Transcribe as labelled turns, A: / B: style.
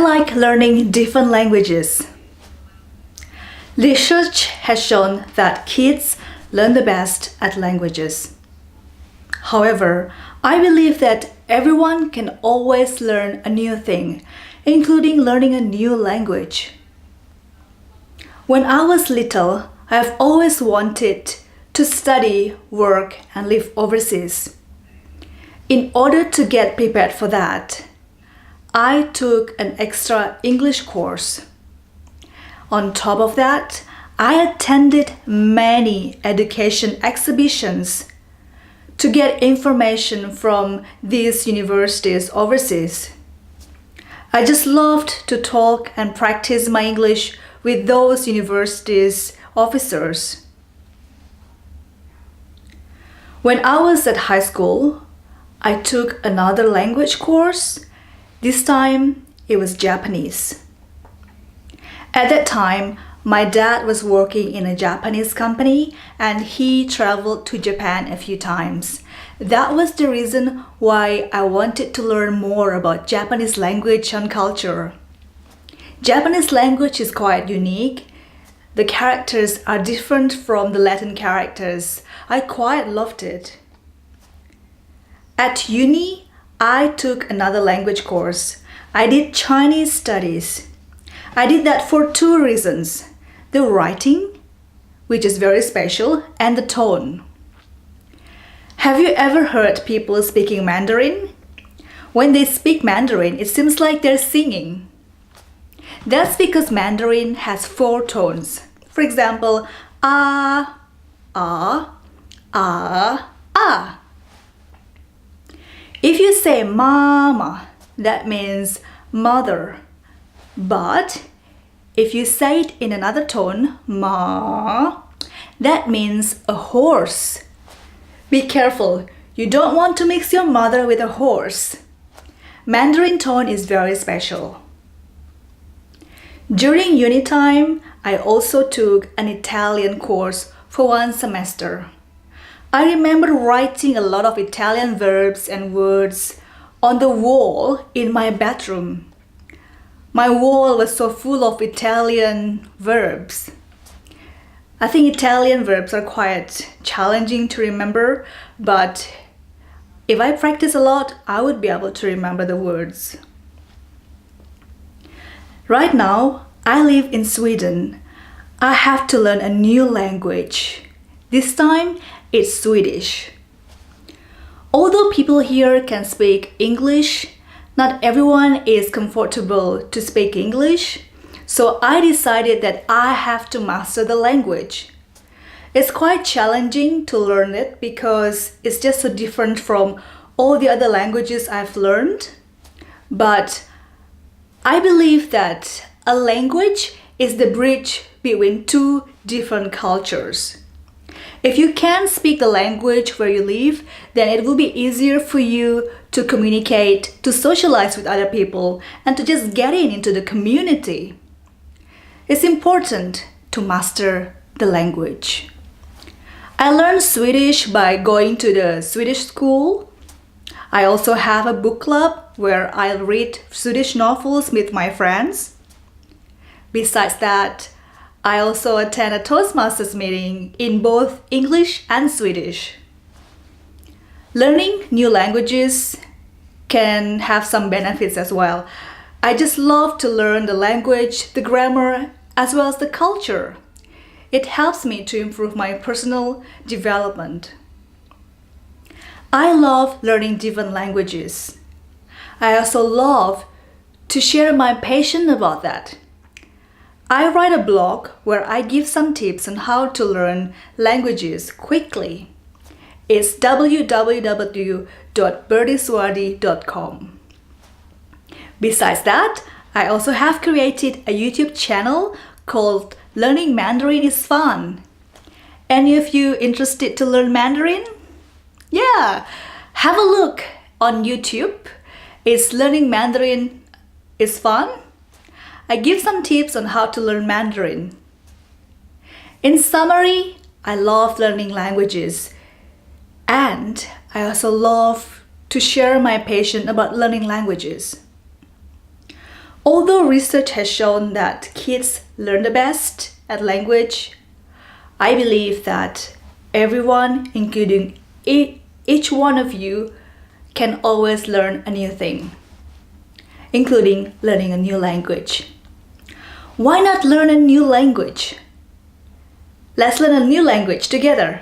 A: like learning different languages. Research has shown that kids learn the best at languages. However, I believe that everyone can always learn a new thing, including learning a new language. When I was little, I have always wanted to study, work, and live overseas. In order to get prepared for that, I took an extra English course. On top of that, I attended many education exhibitions to get information from these universities overseas. I just loved to talk and practice my English with those universities' officers. When I was at high school, I took another language course. This time, it was Japanese. At that time, my dad was working in a Japanese company and he traveled to Japan a few times. That was the reason why I wanted to learn more about Japanese language and culture. Japanese language is quite unique. The characters are different from the Latin characters. I quite loved it. At uni, I took another language course. I did Chinese studies. I did that for two reasons: the writing, which is very special, and the tone. Have you ever heard people speaking Mandarin? When they speak Mandarin, it seems like they're singing. That's because Mandarin has 4 tones. For example, ah, ah, ah, ah. If you say mama, that means mother. But if you say it in another tone, ma, that means a horse. Be careful, you don't want to mix your mother with a horse. Mandarin tone is very special. During uni time, I also took an Italian course for 1 semester. I remember writing a lot of Italian verbs and words on the wall in my bedroom. My wall was so full of Italian verbs. I think Italian verbs are quite challenging to remember, but if I practice a lot, I would be able to remember the words. Right now, I live in Sweden. I have to learn a new language. This time, it's Swedish. Although people here can speak English, not everyone is comfortable to speak English, so I decided that I have to master the language. It's quite challenging to learn it because it's just so different from all the other languages I've learned. But I believe that a language is the bridge between 2 different cultures. If you can speak the language where you live, then it will be easier for you to communicate, to socialize with other people, and to just get into the community. It's important to master the language. I learned Swedish by going to the Swedish school. I also have a book club where I read Swedish novels with my friends. Besides that, I also attend a Toastmasters meeting in both English and Swedish. Learning new languages can have some benefits as well. I just love to learn the language, the grammar, as well as the culture. It helps me to improve my personal development. I love learning different languages. I also love to share my passion about that. I write a blog where I give some tips on how to learn languages quickly. It's www.birdieswardi.com. Besides that, I also have created a YouTube channel called Learning Mandarin is Fun. Any of you interested to learn Mandarin? Yeah, have a look on YouTube. It's Learning Mandarin is Fun. I give some tips on how to learn Mandarin. In summary, I love learning languages, and I also love to share my passion about learning languages. Although research has shown that kids learn the best at language, I believe that everyone, including each one of you, can always learn a new thing, including learning a new language. Why not learn a new language? Let's learn a new language together.